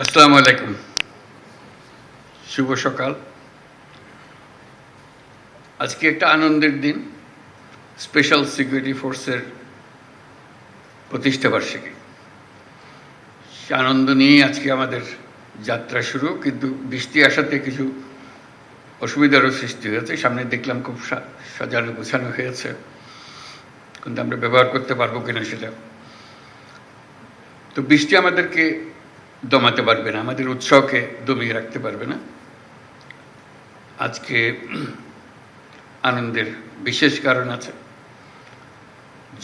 আসসালামু আলাইকুম, শুভ সকাল। আজকে একটা আনন্দের দিন, স্পেশাল সিকিউরিটি ফোর্সের প্রতিষ্ঠা বার্ষিকী। সে আনন্দ নিয়েই আজকে আমাদের যাত্রা শুরু, কিন্তু বৃষ্টি আসাতে কিছু অসুবিধারও সৃষ্টি হয়েছে। সামনে দেখলাম খুব সাজানো গোছানো হয়েছে, কিন্তু আমরা ব্যবহার করতে পারবো কিনা সেটা। তো বৃষ্টি আমাদেরকে দমাতে পারবে না, আমাদের উৎসাহকে দমিয়ে রাখতে পারবে না। আজকে আনন্দের বিশেষ কারণ আছে।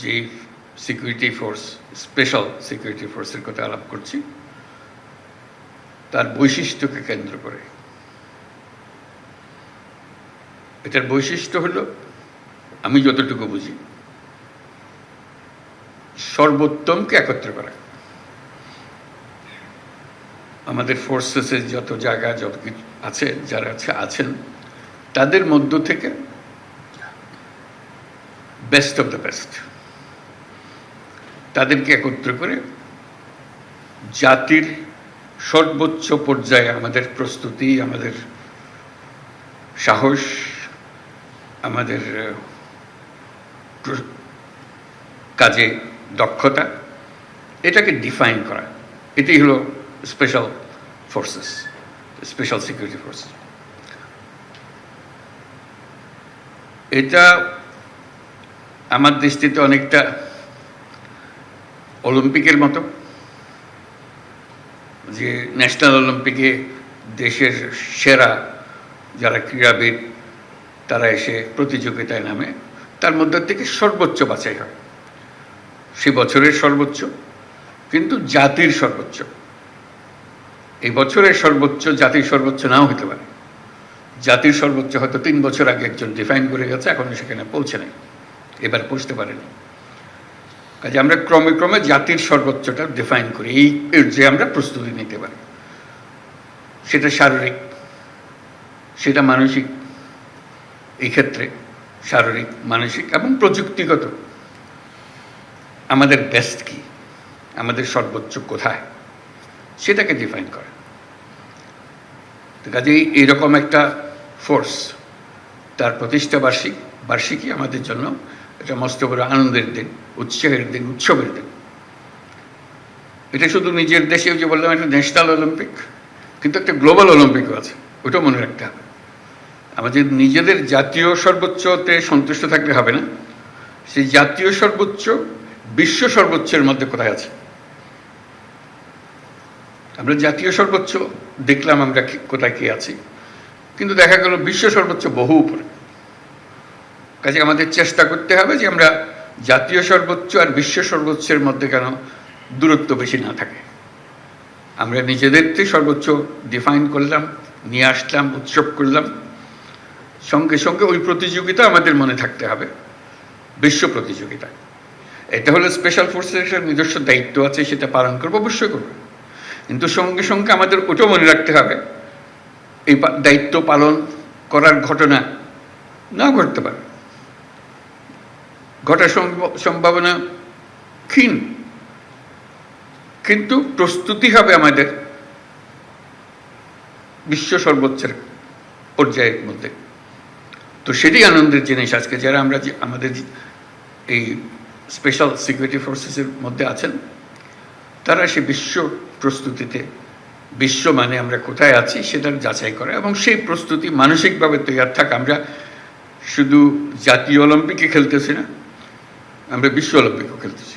যে সিকিউরিটি ফোর্স, স্পেশাল সিকিউরিটি ফোর্সের কথা আলাপ করছি, তার বৈশিষ্ট্যকে কেন্দ্র করে। এটার বৈশিষ্ট্য হলো, আমি যতটুকু বুঝি, সর্বোত্তমকে একত্র করা। আমাদের ফোর্সেসের যত জায়গা, যত কিছু আছে, যারা আছেন তাদের মধ্য থেকে বেস্ট অফ দ্য বেস্ট, তাদেরকে একত্র করে জাতির সর্বোচ্চ পর্যায়ে আমাদের প্রস্তুতি, আমাদের সাহস, আমাদের কাজে দক্ষতা, এটাকে ডিফাইন করা। এটাই হলো special forces, special security forces. এটা আমার দৃষ্টিতে অনেকটা অলিম্পিকের মতো, যে ন্যাশনাল অলিম্পিকে দেশের সেরা যারা ক্রীড়াবিদ তারা এসে প্রতিযোগিতায় নামে, তার মধ্যে থেকে সর্বোচ্চ বাছাই হয়। সে বছরের সর্বোচ্চ, কিন্তু জাতির সর্বোচ্চ। এই বছরের সর্বোচ্চ জাতির সর্বোচ্চ নাও হতে পারে। জাতির সর্বোচ্চ হয়তো 3 বছর আগে একজন ডিফাইন করে গেছে, এখনো সেখানে পৌঁছে নেই, এবার পৌঁছতে পারেনি। কাজে আমরা ক্রমে ক্রমে জাতির সর্বোচ্চটা ডিফাইন করি, এই যে আমরা প্রস্তুতি নিতে পারি। সেটা শারীরিক, সেটা মানসিক। এই ক্ষেত্রে শারীরিক, মানসিক এবং প্রযুক্তিগত আমাদের বেস্ট কি, আমাদের সর্বোচ্চ কোথায়, সেটাকে ডিফাইন করে। কাজেই এইরকম একটা ফোর্স, তার প্রতিষ্ঠা বার্ষিকী আমাদের জন্য এটা মস্ত বড় আনন্দের দিন, উৎসাহের দিন, উৎসবের দিন। এটা শুধু নিজের দেশে, যে বললাম একটা ন্যাশনাল অলিম্পিক, কিন্তু একটা গ্লোবাল অলিম্পিকও আছে, ওটাও মনে রাখতে হবে। আমাদের নিজেদের জাতীয় সর্বোচ্চতে সন্তুষ্ট থাকলে হবে না, সেই জাতীয় সর্বোচ্চ বিশ্ব সর্বোচ্চের মধ্যে কোথায় আছে। আমরা জাতীয় সর্বোচ্চ দেখলাম আমরা কোথায় কি আছি, কিন্তু দেখা গেল বিশ্ব সর্বোচ্চ বহু উপরে। কাজে আমাদের চেষ্টা করতে হবে যে আমরা জাতীয় সর্বোচ্চ আর বিশ্ব সর্বোচ্চের মধ্যে কেন দূরত্ব বেশি না থাকে। আমরা নিজেদেরকে সর্বোচ্চ ডিফাইন করলাম, নিয়ে আসলাম, উৎসব করলাম, সঙ্গে সঙ্গে ওই প্রতিযোগিতা আমাদের মনে থাকতে হবে, বিশ্ব প্রতিযোগিতা। এটা হলো স্পেশাল ফোর্সের একটা নিজস্ব দায়িত্ব আছে, সেটা পালন করবো, অবশ্যই করবো। কিন্তু সঙ্গে সঙ্গে আমাদের ওটাও মনে রাখতে হবে, এই দায়িত্ব পালন করার ঘটনা না ঘটতে পারে, ঘটার সম্ভাবনা ক্ষীণ, কিন্তু প্রস্তুতি হবে আমাদের বিশ্ব সর্বোচ্চের পর্যায়ের মধ্যে। তো সেটাই আনন্দের জিনিস আজকে, যারা আমরা আমাদের এই স্পেশাল সিকিউরিটি ফোর্সেসের মধ্যে আছেন, তারা সে বিশ্ব প্রস্তুতিতে, বিশ্ব মানে আমরা কোথায় আছি সেটার যাচাই করে, এবং সেই প্রস্তুতি মানসিকভাবে তৈরি থাক। আমরা শুধু জাতীয় অলিম্পিকে খেলতেছি না, আমরা বিশ্ব অলিম্পিকও খেলতেছি।